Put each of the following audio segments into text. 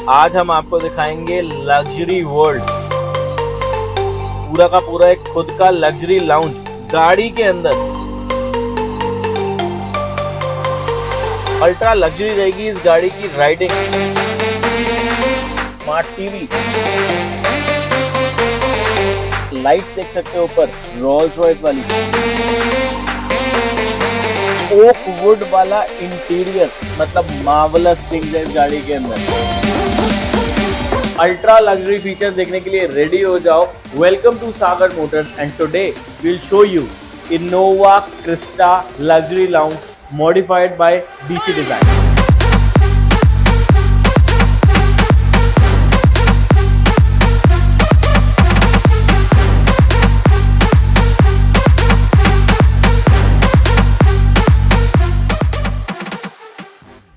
आज हम आपको दिखाएंगे लग्जरी वर्ल्ड, पूरा का पूरा एक खुद का लग्जरी लाउंज गाड़ी के अंदर। अल्ट्रा लग्जरी रहेगी इस गाड़ी की राइडिंग। स्मार्ट टीवी, लाइट्स देख सकते हो ऊपर रोल्स रॉयस वाली, ओक वुड वाला इंटीरियर, मतलब मार्वलस थिंग्स है इस गाड़ी के अंदर। अल्ट्रा लग्जरी फीचर्स देखने के लिए रेडी हो जाओ। Welcome to Sagar Motors and today will show you Innova Crysta luxury lounge modified by DC design.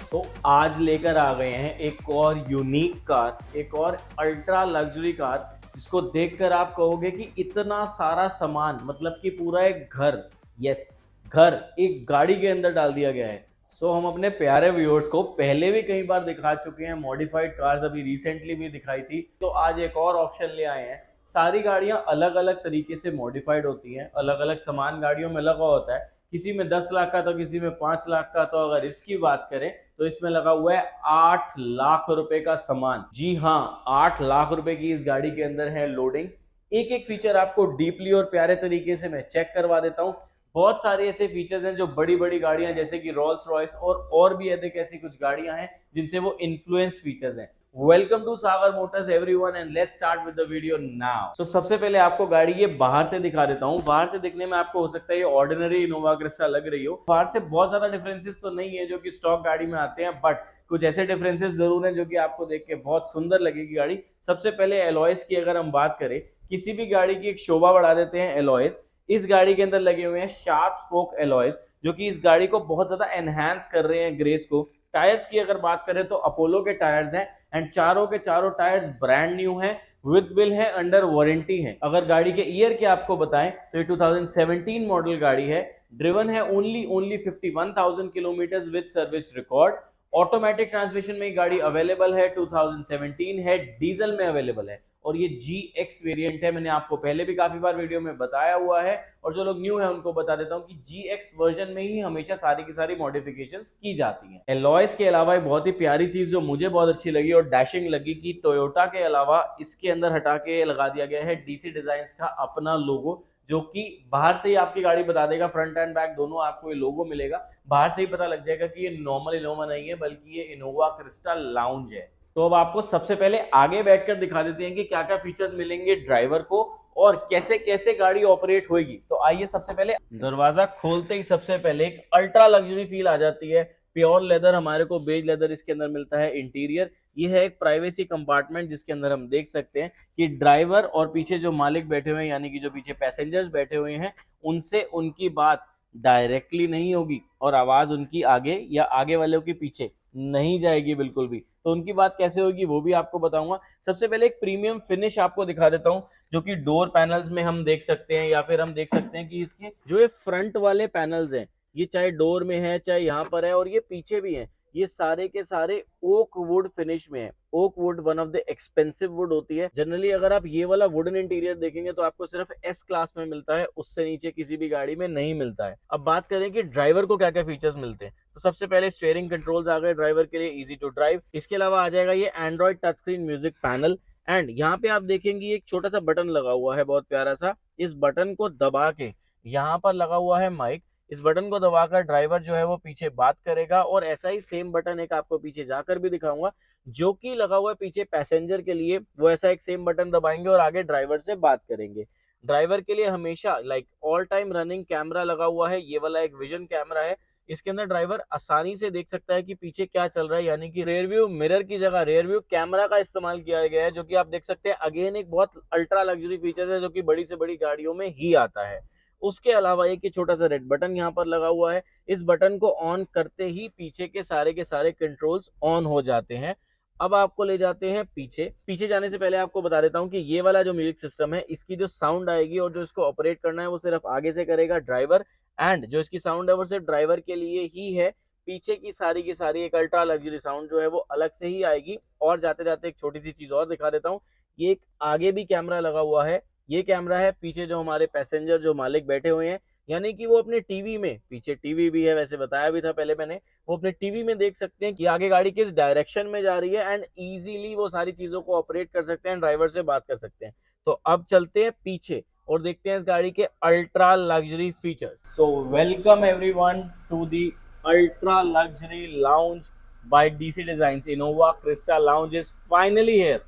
तो आज लेकर आ गए हैं एक और यूनिक कार, एक और अल्ट्रा लग्जरी कार, जिसको देखकर आप कहोगे कि इतना सारा सामान, मतलब कि पूरा एक घर, यस घर एक गाड़ी के अंदर डाल दिया गया है। हम अपने प्यारे व्यूअर्स को पहले भी कई बार दिखा चुके हैं मॉडिफाइड कार्स, अभी रिसेंटली भी दिखाई थी, तो आज एक और ऑप्शन ले आए हैं। सारी गाड़ियां अलग अलग तरीके से मॉडिफाइड होती हैं, अलग अलग सामान गाड़ियों में लगा होता है, किसी में 10 लाख का तो किसी में 5 लाख का। तो अगर इसकी बात करें तो इसमें लगा हुआ है 8 लाख रुपए का सामान। जी हाँ, 8 लाख रुपए की इस गाड़ी के अंदर है लोडिंग्स। एक एक फीचर आपको डीपली और प्यारे तरीके से मैं चेक करवा देता हूँ। बहुत सारे ऐसे फीचर्स हैं जो बड़ी बड़ी गाड़ियां जैसे कि रोल्स रॉयस और भी अधिक ऐसी कुछ गाड़ियां हैं जिनसे वो इन्फ्लुएंस्ड फीचर्स हैं। Welcome to Sagar Motors everyone and let's start with the video now. सबसे पहले आपको गाड़ी ये बाहर से दिखा देता हूँ। बाहर से दिखने में आपको हो सकता है ये ऑर्डिनरी इनोवा क्रिस्टा लग रही हो। बाहर से बहुत ज्यादा डिफरेंसेस तो नहीं है जो कि स्टॉक गाड़ी में आते हैं, बट कुछ ऐसे डिफरेंसेस जरूर हैं जो कि आपको देख के बहुत सुंदर लगेगी गाड़ी। सबसे पहले एलॉयज की अगर हम बात करें, किसी भी गाड़ी की एक शोभा बढ़ा देते हैं एलॉयज। इस गाड़ी के अंदर लगे हुए हैं शार्प स्पोक एलॉयज, जो कि इस गाड़ी को बहुत ज्यादा एनहांस कर रहे हैं ग्रेस को। टायर्स की अगर बात करें तो अपोलो के टायर्स हैं एंड चारों के चारों टायर्स ब्रांड न्यू हैं, विद बिल है, अंडर वारंटी है। अगर गाड़ी के ईयर के आपको बताएं तो ये 2017 मॉडल गाड़ी है। ड्रिवन है only 51,000 kilometre with service record. Automatic transmission में गाड़ी अवेलेबल है, 2017 है, डीजल में अवेलेबल है और ये GX वेरिएंट है। मैंने आपको पहले भी काफी बार वीडियो में बताया हुआ है और जो लोग न्यू है उनको बता देता हूं कि GX वर्जन में ही हमेशा सारी की सारी मॉडिफिकेशंस की जाती हैं। एलॉयज के अलावा एक बहुत ही प्यारी चीज जो मुझे बहुत अच्छी लगी और डैशिंग लगी कि टोयोटा के अलावा इसके अंदर हटा के लगा दिया गया है डीसी डिजाइन्स का अपना लोगो, जो कि बाहर से ही आपकी गाड़ी बता देगा, फ्रंट एंड बैक दोनों आपको ये लोगो मिलेगा। बाहर से ही पता लग जाएगा कि ये नॉर्मल इनोवा नहीं है बल्कि ये इनोवा क्रिस्टा लाउंज है। तो अब आपको सबसे पहले आगे बैठकर दिखा देते हैं कि क्या क्या फीचर्स मिलेंगे ड्राइवर को और कैसे कैसे गाड़ी ऑपरेट होगी। तो आइए, सबसे पहले दरवाजा खोलते ही सबसे पहले एक अल्ट्रा लग्जरी फील आ जाती है। प्योर लेदर, हमारे को बेज लेदर इसके अंदर मिलता है। इंटीरियर ये है एक प्राइवेसी कंपार्टमेंट जिसके अंदर हम देख सकते हैं कि ड्राइवर और पीछे जो मालिक बैठे हुए हैं, यानी कि जो पीछे पैसेंजर्स बैठे हुए हैं, उनसे उनकी बात डायरेक्टली नहीं होगी और आवाज उनकी आगे या आगे वालों के पीछे नहीं जाएगी बिल्कुल भी। तो उनकी बात कैसे होगी वो भी आपको बताऊंगा। सबसे पहले एक प्रीमियम फिनिश आपको दिखा देता हूं, जो कि डोर पैनल्स में हम देख सकते हैं, या फिर हम देख सकते हैं कि इसके जो ये फ्रंट वाले पैनल्स हैं, ये चाहे डोर में है चाहे यहाँ पर है और ये पीछे भी है, ये सारे के सारे ओक वुड फिनिश में है। Oak wood one of the expensive wood होती है जनरली। अगर आप ये वाला वुडन इंटीरियर देखेंगे तो आपको सिर्फ एस क्लास में मिलता है, उससे नीचे किसी भी गाड़ी में नहीं मिलता है। अब बात करें कि ड्राइवर को क्या क्या फीचर्स मिलते हैं, तो सबसे पहले स्टीयरिंग कंट्रोल्स आ गए ड्राइवर के लिए, इजी टू ड्राइव। इसके अलावा आ जाएगा ये Android touch screen music panel and यहाँ पे आप देखेंगे एक छोटा सा बटन लगा हुआ है, बहुत प्यारा सा। इस बटन को दबा के यहाँ पर लगा हुआ है माइक। इस बटन को दबाकर ड्राइवर जो है वो पीछे बात करेगा और ऐसा ही सेम बटन एक आपको पीछे जाकर भी दिखाऊंगा जो कि लगा हुआ है पीछे पैसेंजर के लिए। वो ऐसा एक सेम बटन दबाएंगे और आगे ड्राइवर से बात करेंगे। ड्राइवर के लिए हमेशा like all time running camera लगा हुआ है, ये वाला एक विजन कैमरा है। इसके अंदर ड्राइवर आसानी से देख सकता है कि पीछे क्या चल रहा है, यानी कि रेयर व्यू मिरर की जगह रेयर व्यू कैमरा का इस्तेमाल किया गया है, जो कि आप देख सकते हैं। अगेन एक बहुत अल्ट्रा लग्जरी फीचर है जो कि बड़ी से बड़ी गाड़ियों में ही आता है। उसके अलावा एक छोटा सा रेड बटन यहाँ पर लगा हुआ है। इस बटन को ऑन करते ही पीछे के सारे कंट्रोल्स ऑन हो जाते हैं। अब आपको ले जाते हैं पीछे। पीछे जाने से पहले आपको बता देता हूं कि ये वाला जो म्यूजिक सिस्टम है, इसकी जो साउंड आएगी और जो इसको ऑपरेट करना है वो सिर्फ आगे से करेगा ड्राइवर, एंड जो इसकी साउंड है वो सिर्फ ड्राइवर के लिए ही है। पीछे की सारी एक अल्ट्रा लग्जरी साउंड जो है वो अलग से ही आएगी। और जाते जाते एक छोटी सी चीज और दिखा देता हूँ, ये एक आगे भी कैमरा लगा हुआ है। ये कैमरा है पीछे जो हमारे पैसेंजर जो मालिक बैठे हुए हैं, यानी कि वो अपने टीवी में, पीछे टीवी भी है, वैसे बताया भी था पहले मैंने, वो अपने टीवी में देख सकते हैं कि आगे गाड़ी किस डायरेक्शन में जा रही है, एंड इजीली वो सारी चीजों को ऑपरेट कर सकते हैं, ड्राइवर से बात कर सकते हैं। तो अब चलते हैं पीछे और देखते हैं इस गाड़ी के ultra luxury features. So welcome everyone to the ultra luxury lounge by DC designs. Innova Crysta lounge is finally here.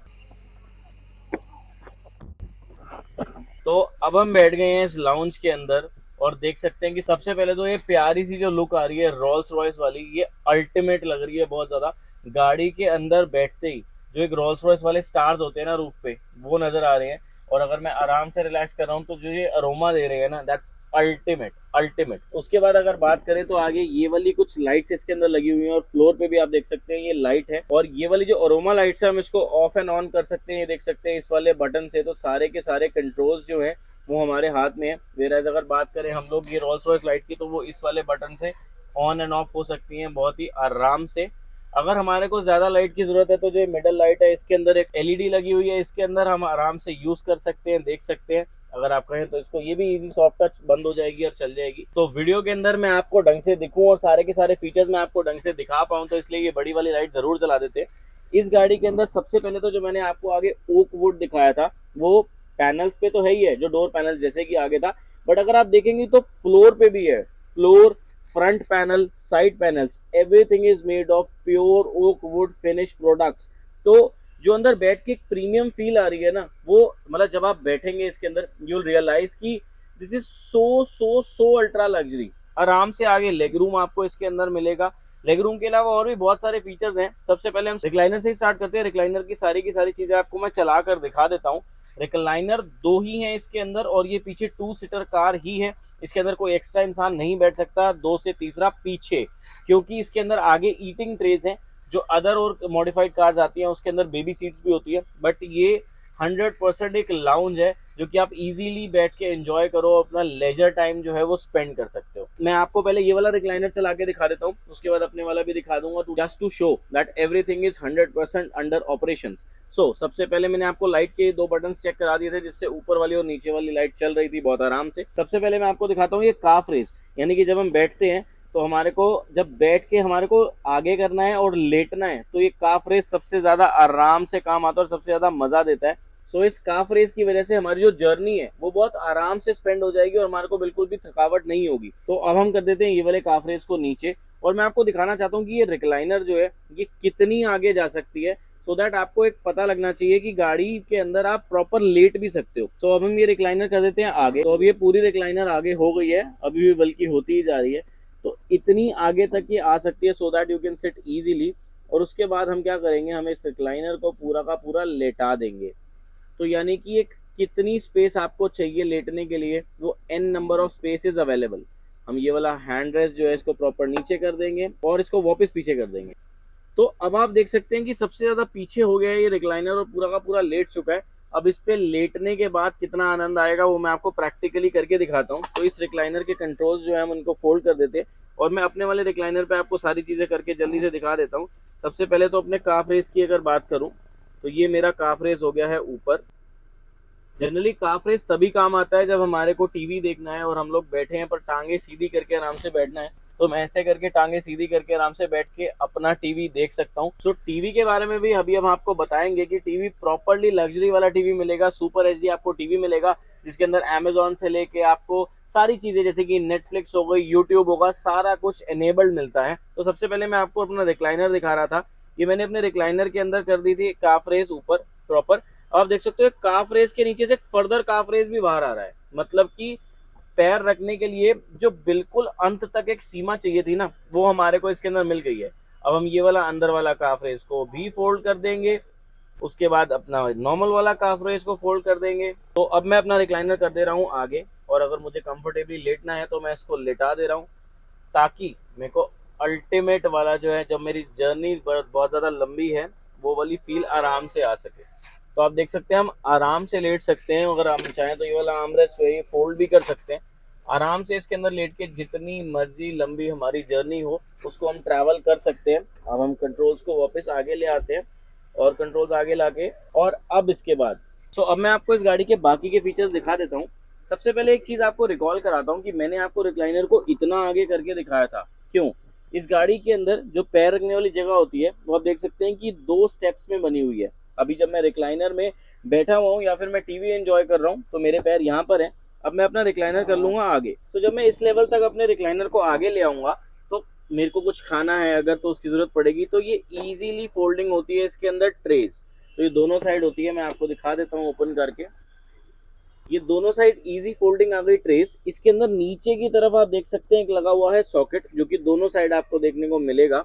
तो अब हम बैठ गए हैं इस लाउंज के अंदर और देख सकते हैं कि सबसे पहले तो ये प्यारी सी जो लुक आ रही है रोल्स रॉयस वाली, ये अल्टीमेट लग रही है बहुत ज्यादा। गाड़ी के अंदर बैठते ही जो एक रोल्स रॉयस वाले स्टार्स होते हैं ना रूफ पे, वो नजर आ रहे हैं। और अगर मैं आराम से रिलैक्स कर रहा हूँ तो जो ये अरोमा दे रहे हैं ना, दैट्स अल्टीमेट अल्टीमेट। उसके बाद अगर बात करें तो आगे ये वाली कुछ लाइट्स इसके अंदर लगी हुई हैं और फ्लोर पे भी आप देख सकते हैं ये लाइट है। और ये वाली जो अरोमा लाइट्स है हम इसको ऑफ एंड ऑन कर सकते हैं, ये देख सकते हैं इस वाले बटन से। तो सारे के सारे कंट्रोल्स जो है वो हमारे हाथ में है। वेराज अगर बात करें हम लोग ये रोल्स रॉयस लाइट की, तो वो इस वाले बटन से ऑन एंड ऑफ हो सकती हैं बहुत ही आराम से। अगर हमारे को ज्यादा लाइट की जरूरत है तो जो मिडल लाइट है इसके अंदर एक एलईडी लगी हुई है, इसके अंदर हम आराम से यूज कर सकते हैं, देख सकते हैं। अगर आप कहें तो इसको, ये भी इजी सॉफ्ट टच बंद हो जाएगी और चल जाएगी। तो वीडियो के अंदर मैं आपको ढंग से दिखूं और सारे के सारे फीचर्स मैं आपको ढंग से दिखा पाऊं, तो इसलिए ये बड़ी वाली लाइट जरूर जला देते हैं। इस गाड़ी के अंदर सबसे पहले तो जो मैंने आपको आगे ओक वुड दिखाया था, वो पैनल्स पे तो है ही है, जो डोर पैनल जैसे कि आगे था, बट अगर आप देखेंगे तो फ्लोर पे भी है। Floor, front panel, side panels, everything is made of pure oak wood finish products. तो जो अंदर बैठ के एक प्रीमियम फील आ रही है ना, वो मतलब जब आप बैठेंगे इसके अंदर यू विल रियलाइज कि this is so so so ultra luxury. आराम से आगे लेग रूम आपको इसके अंदर मिलेगा। लेग रूम के अलावा और भी बहुत सारे फीचर्स हैं। सबसे पहले हम रिक्लाइनर से ही स्टार्ट करते हैं। रिक्लाइनर की सारी चीजें आपको मैं चला कर दिखा देता हूँ। रिक्लाइनर दो ही हैं इसके अंदर और ये पीछे 2 सीटर कार ही है। इसके अंदर कोई एक्स्ट्रा इंसान नहीं बैठ सकता। 2 से तीसरा पीछे, क्योंकि इसके अंदर आगे ईटिंग ट्रेज हैं। जो अदर और मॉडिफाइड कार्स आती हैं उसके अंदर बेबी सीट्स भी होती है, बट ये 100% एक लाउंज है जो कि आप इजीली बैठ के एंजॉय करो, अपना लेजर टाइम जो है वो स्पेंड कर सकते हो। मैं आपको पहले ये वाला रिक्लाइनर चला के दिखा देता हूँ, उसके बाद अपने वाला भी दिखा दूंगा, just to show that everything is 100% under operations. So सबसे पहले मैंने आपको लाइट के 2 बटन चेक करा दिए थे, जिससे ऊपर वाली और नीचे वाली लाइट चल रही थी बहुत आराम से। सबसे पहले मैं आपको दिखाता हूँ ये काफ रेस, यानी कि जब हम बैठते हैं तो हमारे को जब बैठ के हमारे को आगे करना है और लेटना है, तो ये काफ रेस सबसे ज्यादा आराम से काम आता है और सबसे ज्यादा मजा देता है। सो इस काफ रेस की वजह से हमारी जो जर्नी है वो बहुत आराम से स्पेंड हो जाएगी और हमारे को बिल्कुल भी थकावट नहीं होगी। तो अब हम कर देते हैं ये वाले काफ रेस को नीचे, और मैं आपको दिखाना चाहता हूँ कि ये रिक्लाइनर जो है ये कितनी आगे जा सकती है, सो दैट आपको एक पता लगना चाहिए कि गाड़ी के अंदर आप प्रॉपर लेट भी सकते हो। तो अब हम ये रिक्लाइनर कर देते हैं आगे। तो अब ये पूरी रिक्लाइनर आगे हो गई है, अभी भी बल्कि होती ही जा रही है। तो इतनी आगे तक ये आ सकती है so that you can sit easily. और उसके बाद हम क्या करेंगे, हम इस रिक्लाइनर को पूरा का पूरा लेटा देंगे। तो यानी कि एक कितनी स्पेस आपको चाहिए लेटने के लिए, वो n number of spaces available. हम ये वाला हैंड रेस्ट जो है इसको प्रॉपर नीचे कर देंगे और इसको वापस पीछे कर देंगे। तो अब आप देख सकते हैं कि सबसे ज्यादा पीछे हो गया है ये रिक्लाइनर और पूरा का पूरा लेट चुका है। अब इस पे लेटने के बाद कितना आनंद आएगा वो मैं आपको प्रैक्टिकली करके दिखाता हूँ। तो इस रिक्लाइनर के कंट्रोल्स जो है हम उनको फोल्ड कर देते हैं और मैं अपने वाले रिक्लाइनर पे आपको सारी चीजें करके जल्दी से दिखा देता हूँ। सबसे पहले तो अपने काफ रेस की अगर बात करूँ तो ये मेरा काफ रेस हो गया है ऊपर। जनरली काफ रेस तभी काम आता है जब हमारे को टीवी देखना है और हम लोग बैठे हैं पर टांगे सीधी करके आराम से बैठना है। तो मैं ऐसे करके टांगे सीधी करके आराम से बैठ के अपना टीवी देख सकता हूँ। सो टीवी के बारे में भी अभी हम आपको बताएंगे कि टीवी प्रॉपरली लग्जरी वाला टीवी मिलेगा, सुपर एचडी आपको टीवी मिलेगा, जिसके अंदर अमेजोन से लेके आपको सारी चीजें जैसे कि नेटफ्लिक्स हो गई, यूट्यूब होगा, सारा कुछ एनेबल्ड मिलता है। तो सबसे पहले मैं आपको अपना रिक्लाइनर दिखा रहा था। ये मैंने अपने रिक्लाइनर के अंदर कर दी थी काफ रेस ऊपर प्रॉपर। आप देख सकते हो काफ रेस के नीचे से फर्दर काफ रेस भी बाहर आ रहा है, मतलब कि पैर रखने के लिए जो बिल्कुल अंत तक एक सीमा चाहिए थी ना, वो हमारे को इसके अंदर मिल गई है। अब हम ये वाला अंदर वाला काफ रेस को भी फोल्ड कर देंगे, उसके बाद अपना नॉर्मल वाला काफ रेस को फोल्ड कर देंगे। तो अब मैं अपना रिक्लाइनर कर दे रहा हूँ आगे, और अगर मुझे कंफर्टेबली लेटना है तो मैं इसको लेटा दे रहा हूँ, ताकि मेरे को अल्टीमेट वाला जो है, जब मेरी जर्नी बहुत ज्यादा लंबी है, वो वाली फील आराम से आ सके। तो आप देख सकते हैं हम आराम से लेट सकते हैं। अगर हम चाहें तो ये वाला आर्मरेस्ट है ये फोल्ड भी कर सकते हैं। आराम से इसके अंदर लेट के जितनी मर्जी लंबी हमारी जर्नी हो उसको हम ट्रैवल कर सकते हैं। अब हम कंट्रोल्स को वापस आगे ले आते हैं और कंट्रोल्स आगे लाके, और अब इसके बाद अब मैं आपको इस गाड़ी के बाकी के फीचर्स दिखा देता हूँ। सबसे पहले एक चीज़ आपको रिकॉल कराता हूँ कि मैंने आपको रिक्लाइनर को इतना आगे करके दिखाया था क्यों। इस गाड़ी के अंदर जो पैर रखने वाली जगह होती है वो आप देख सकते हैं कि 2 स्टेप्स में बनी हुई है। अभी जब मैं रिक्लाइनर में बैठा हुआ हूँ या फिर मैं टीवी एंजॉय कर रहा हूँ तो मेरे पैर यहाँ पर हैं। अब मैं अपना रिक्लाइनर कर लूंगा आगे, तो जब मैं इस लेवल तक अपने रिक्लाइनर को आगे ले आऊंगा तो मेरे को कुछ खाना है अगर तो उसकी जरूरत पड़ेगी तो ये इजीली फोल्डिंग होती है। इसके अंदर ट्रेज, तो ये दोनों साइड होती है, मैं आपको दिखा देता हूँ ओपन करके। ये दोनों साइड इजी फोल्डिंग आ गई ट्रेस। इसके अंदर नीचे की तरफ आप देख सकते हैं एक लगा हुआ है सॉकेट, जो कि दोनों साइड आपको देखने को मिलेगा।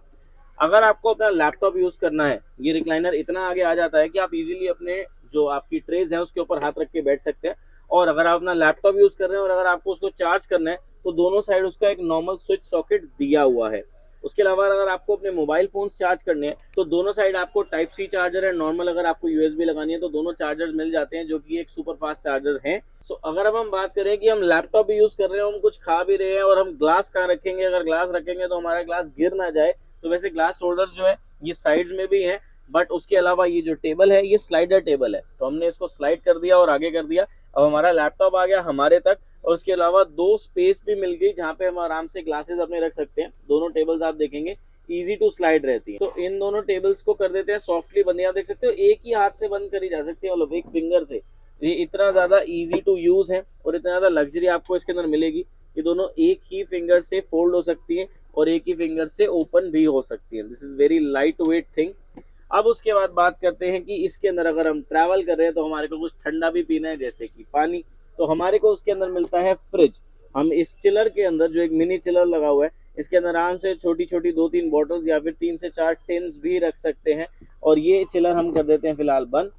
अगर आपको अपना लैपटॉप यूज करना है, ये रिक्लाइनर इतना आगे आ जाता है कि आप इजीली अपने जो आपकी ट्रेज है उसके ऊपर हाथ रख के बैठ सकते हैं। और अगर आप अपना लैपटॉप यूज कर रहे हैं और अगर आपको उसको चार्ज करना है तो दोनों साइड उसका एक नॉर्मल स्विच सॉकेट दिया हुआ है। उसके अलावा अगर आपको अपने मोबाइल फोन चार्ज करने हैं तो दोनों साइड आपको टाइप सी चार्जर है, नॉर्मल अगर आपको यूएसबी लगानी है तो दोनों चार्जर्स मिल जाते हैं जो कि एक सुपर फास्ट चार्जर है। अगर अब हम बात करें कि हम लैपटॉप भी यूज कर रहे हैं, हम कुछ खा भी रहे हैं और हम ग्लास कहाँ रखेंगे, अगर ग्लास रखेंगे तो हमारा ग्लास गिर ना जाए, तो वैसे ग्लास होल्डर्स जो है ये साइड्स में भी है। बट उसके अलावा ये जो टेबल है ये स्लाइडर टेबल है, तो हमने इसको स्लाइड कर दिया और आगे कर दिया। अब हमारा लैपटॉप आ गया हमारे तक, और उसके अलावा 2 स्पेस भी मिल गई जहाँ पे हम आराम से ग्लासेस अपने रख सकते हैं। दोनों टेबल्स आप देखेंगे इजी टू स्लाइड रहती है। तो इन दोनों टेबल्स को कर देते हैं सॉफ्टली बंद। आप देख सकते हो एक ही हाथ से बंद करी जा सकती है, मतलब एक फिंगर से। ये इतना ज्यादा इजी टू यूज है और इतना ज्यादा लग्जरी आपको इसके अंदर मिलेगी। ये दोनों एक ही फिंगर से फोल्ड हो सकती है और एक ही फिंगर से ओपन भी हो सकती है। This is very light weight thing. अब उसके बाद बात करते हैं कि इसके अंदर अगर हम ट्रैवल कर रहे हैं तो हमारे को कुछ ठंडा भी पीना है जैसे कि पानी, तो हमारे को उसके अंदर मिलता है फ्रिज। हम इस चिलर के अंदर जो एक मिनी चिलर लगा हुआ है इसके अंदर आराम से छोटी छोटी 2-3 बॉटल्स या फिर 3 से 4 टिन्स भी रख सकते हैं। और ये चिलर हम कर देते हैं फिलहाल बंद।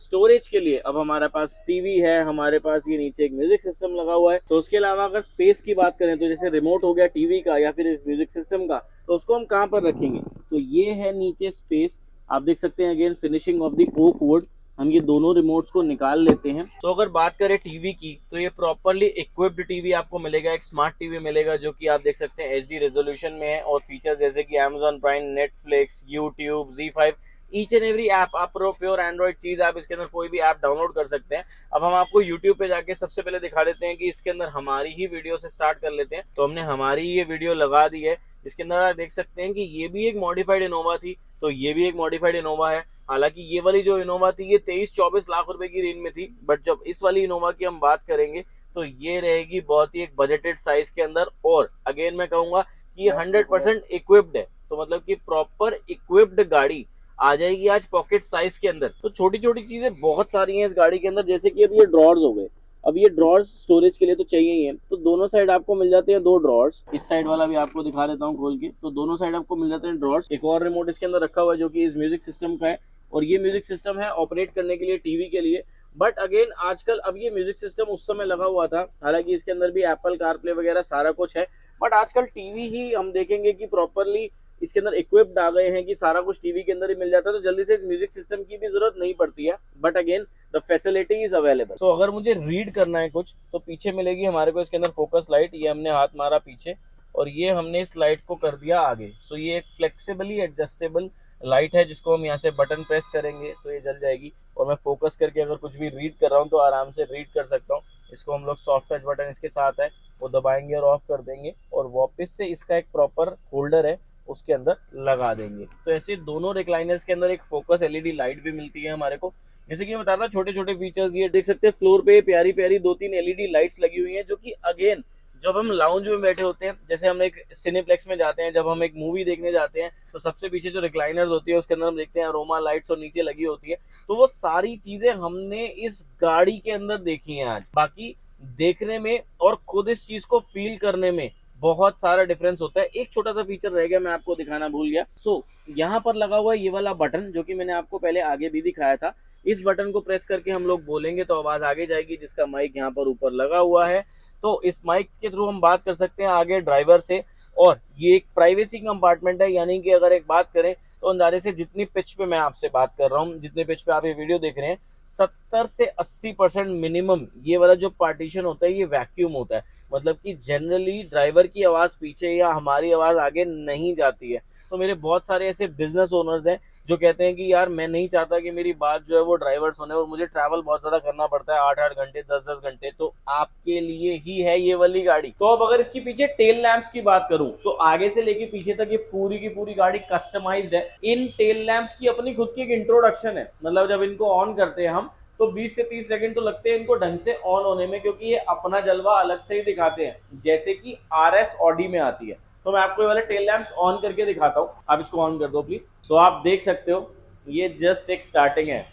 स्टोरेज के लिए अब हमारे पास टीवी है, हमारे पास ये नीचे एक म्यूजिक सिस्टम लगा हुआ है। तो उसके अलावा अगर स्पेस की बात करें तो जैसे रिमोट हो गया टीवी का या फिर इस म्यूजिक सिस्टम का, तो उसको हम कहाँ पर रखेंगे, तो ये है नीचे स्पेस। आप देख सकते हैं again finishing of the oak would. हम ये दोनों रिमोट्स को निकाल लेते हैं। तो अगर बात करें टीवी की तो ये प्रॉपरली इक्विप्ड टीवी आपको मिलेगा, एक स्मार्ट टीवी मिलेगा जो कि आप देख सकते हैं एचडी रेजोल्यूशन में है। और फीचर जैसे कि Amazon prime, Netflix, YouTube, Z5, each and every app आप प्योर एंड्रॉइड चीज आप इसके अंदर कोई भी ऐप डाउनलोड कर सकते हैं। अब हम आपको यूट्यूब पे जाके सबसे पहले दिखा देते हैं कि इसके अंदर हमारी ही वीडियो से स्टार्ट कर लेते हैं। तो हमने हमारी ये वीडियो लगा दी है। इसके अंदर आप देख सकते हैं कि ये भी एक मॉडिफाइड इनोवा थी, तो ये भी एक मॉडिफाइड इनोवा है। हालांकि ये वाली जो इनोवा थी ये 23-24 लाख रुपए की रेंज में थी, बट जब इस वाली इनोवा की हम बात करेंगे तो ये रहेगी बहुत ही एक बजटेड साइज के अंदर। और अगेन मैं कहूंगा कि ये 100% इक्विप्ड है, तो मतलब कि प्रॉपर इक्विप्ड गाड़ी आ जाएगी आज पॉकेट साइज के अंदर। तो छोटी छोटी चीजें बहुत सारी हैं इस गाड़ी के अंदर, जैसे कि अब ये ड्रॉर्स हो गए। अब ये ड्रॉर्स स्टोरेज के लिए तो चाहिए ही है, तो दोनों साइड आपको मिल जाते हैं 2 ड्रॉर्स। इस साइड वाला भी आपको दिखा देता हूँ खोल के, तो दोनों साइड आपको मिल जाते हैं ड्रॉर्स। एक और रिमोट इसके अंदर रखा हुआ है जो कि इस म्यूजिक सिस्टम का है, और ये म्यूजिक सिस्टम है ऑपरेट करने के लिए टीवी के लिए। बट अगेन आजकल अब ये म्यूजिक सिस्टम उस समय लगा हुआ था, हालांकि इसके अंदर भी एप्पल कारप्ले वगैरह सारा कुछ है। बट आजकल टीवी ही हम देखेंगे कि प्रॉपरली इसके अंदर इक्विप्ड आ गए हैं कि सारा कुछ टीवी के अंदर ही मिल जाता है, तो जल्दी से इस म्यूजिक सिस्टम की भी जरूरत नहीं पड़ती है। But again the facility is available. So अगर मुझे रीड करना है कुछ तो पीछे मिलेगी हमारे को इसके अंदर फोकस लाइट। ये हमने हाथ मारा पीछे और ये हमने इस लाइट को कर दिया आगे। सो ये एक फ्लेक्सिबली एडजस्टेबल लाइट है जिसको हम यहाँ से बटन प्रेस करेंगे तो ये जल जाएगी, और मैं फोकस करके अगर कुछ भी रीड कर रहा हूँ तो आराम से रीड कर सकता हूँ। इसको हम लोग सॉफ्ट टच बटन इसके साथ है वो दबाएंगे और ऑफ कर देंगे, और वापस से इसका एक प्रॉपर होल्डर है उसके अंदर लगा देंगे। तो ऐसे दोनों रिक्लाइनर्स के अंदर एक फोकस एलईडी लाइट भी मिलती है हमारे को। जैसे कि मैं बता रहा छोटे छोटे फीचर्स, ये देख सकते हैं फ्लोर पे प्यारी प्यारी 2-3 एलईडी लाइट्स लगी हुई हैं, जो कि अगेन जब हम लाउंज में बैठे होते हैं, जैसे हम एक सिनेप्लेक्स में जाते हैं, जब हम एक मूवी देखने जाते हैं, तो सबसे पीछे जो रिक्लाइनर्स होती है उसके अंदर हम देखते हैं अरोमा लाइट्स और नीचे लगी होती है। तो वो सारी चीजें हमने इस गाड़ी के अंदर देखी हैं आज। बाकी देखने में और खुद इस चीज को फील करने में बहुत सारा डिफरेंस होता है। एक छोटा सा फीचर रह गया, मैं आपको दिखाना भूल गया। यहाँ पर लगा हुआ है ये वाला बटन जो कि मैंने आपको पहले आगे भी दिखाया था। इस बटन को प्रेस करके हम लोग बोलेंगे तो आवाज आगे जाएगी, जिसका माइक यहाँ पर ऊपर लगा हुआ है। तो इस माइक के थ्रू हम बात कर सकते हैं आगे ड्राइवर से। और ये एक प्राइवेसी कंपार्टमेंट है, यानी कि अगर एक बात करें तो अंदाजे से जितनी पिच पे मैं आपसे बात कर रहा हूँ, जितने पिच पे आप ये वीडियो देख रहे हैं, 70 से 80% मिनिमम ये वाला जो पार्टीशन होता है ये वैक्यूम होता है। मतलब कि जनरली ड्राइवर की आवाज़ पीछे या हमारी आवाज़ आगे नहीं जाती है। तो मेरे बहुत सारे ऐसे बिजनेस ओनर्स हैं जो कहते हैं कि यार मैं नहीं चाहता कि मेरी बात जो है वो ड्राइवर सुने, और मुझे ट्रैवल बहुत ज़्यादा करना पड़ता है, 8-8 घंटे 10-10 घंटे, तो आपके लिए ही है ये वाली गाड़ी। तो अब अगर इसकी पीछे टेल लैंप्स की बात करूं तो आगे से लेके पीछे तक ये पूरी की पूरी गाड़ी कस्टमाइज्ड है। इन टेल लैंप्स की अपनी खुद की एक इंट्रोडक्शन है, मतलब जब इनको ऑन करते हैं हम तो 20 से 30 सेकंड तो लगते हैं इनको ढंग से ऑन होने में, क्योंकि ये अपना जलवा अलग से ही दिखाते हैं, जैसे कि RS ऑडी में आती है। तो मैं आपको ये वाले टेल लैंप्स ऑन करके दिखाता हूँ, आप इसको ऑन कर दो प्लीज। सो आप देख सकते हो ये जस्ट एक स्टार्टिंग है,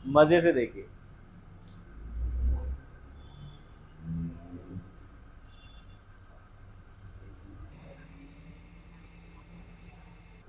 मजे से देखिए।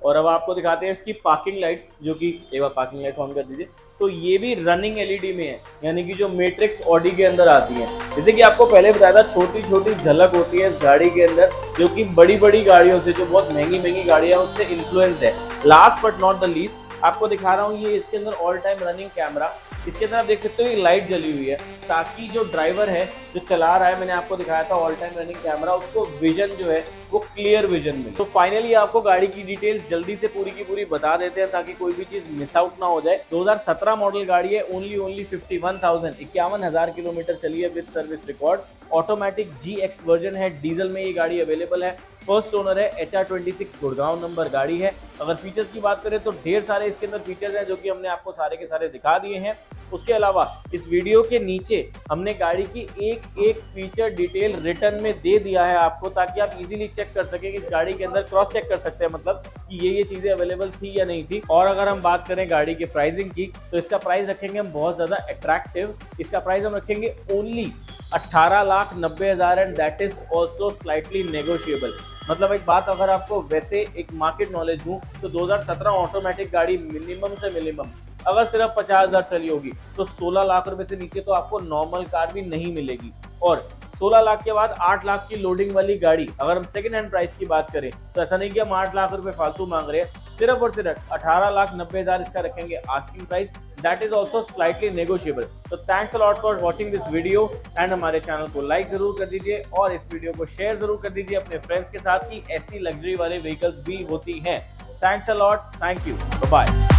और अब आपको दिखाते हैं इसकी पार्किंग लाइट्स, जो कि एक बार पार्किंग लाइट्स ऑन कर दीजिए। तो ये भी रनिंग एलईडी में है, यानी कि जो मैट्रिक्स ऑडी के अंदर आती है। जैसे कि आपको पहले बताया था, छोटी छोटी झलक होती है इस गाड़ी के अंदर, जो कि बड़ी बड़ी गाड़ियों से, जो बहुत महंगी महंगी गाड़ियां उससे इन्फ्लुएंस्ड है। Last but not the least आपको दिखा रहा हूँ, ये इसके अंदर ऑल टाइम रनिंग कैमरा, इसके अंदर आप देख सकते हो ये लाइट जली हुई है, ताकि जो ड्राइवर है जो चला रहा है, मैंने आपको दिखाया था ऑल टाइम रनिंग कैमरा, उसको विजन जो है वो क्लियर विजन मिले। तो फाइनली आपको गाड़ी की डिटेल्स जल्दी से पूरी की पूरी बता देते हैं, ताकि कोई भी चीज मिस आउट ना हो जाए। 2017 मॉडल गाड़ी है, ओनली 51,000 किलोमीटर चली है with service record. Automatic GX version है, डीजल में ये गाड़ी अवेलेबल है। फर्स्ट ओनर है, HR26 गुड़गांव नंबर गाड़ी है। अगर फीचर्स की बात करें तो ढेर सारे इसके अंदर फीचर्स हैं, जो कि हमने आपको सारे के सारे दिखा दिए हैं। उसके अलावा इस वीडियो के नीचे हमने गाड़ी की एक एक फीचर डिटेल रिटर्न में दे दिया है आपको, ताकि आप इजीली चेक कर सकें कि इस गाड़ी के अंदर क्रॉस चेक कर सकते हैं, मतलब कि ये चीजें अवेलेबल थी या नहीं थी। और अगर हम बात करें गाड़ी के प्राइसिंग की, तो इसका प्राइस रखेंगे हम बहुत ज्यादा अट्रैक्टिव। इसका प्राइस हम रखेंगे only 18,90,000 and that is also slightly negotiable. मतलब एक बात, अगर आपको वैसे एक मार्केट नॉलेज दूं तो 2017 ऑटोमेटिक गाड़ी मिनिमम से मिनिमम अगर सिर्फ 50,000 चली होगी तो 16 लाख रुपए से नीचे तो आपको नॉर्मल कार भी नहीं मिलेगी। और 16 लाख के बाद 8 लाख की लोडिंग वाली गाड़ी, अगर हम सेकंड हैंड प्राइस की बात करें तो ऐसा नहीं कि हम 8 लाख रुपए फालतू मांग रहे हैं, सिर्फ और सिर्फ 18,90,000 इसका रखेंगे asking price. That is also slightly negotiable. तो thanks a lot for watching this video and हमारे चैनल को लाइक जरूर कर दीजिए और इस वीडियो को शेयर जरूर कर दीजिए अपने फ्रेंड्स के साथ, कि ऐसी लग्जरी वाले व्हीकल्स भी होती हैं। Thanks a lot, thank you, bye bye.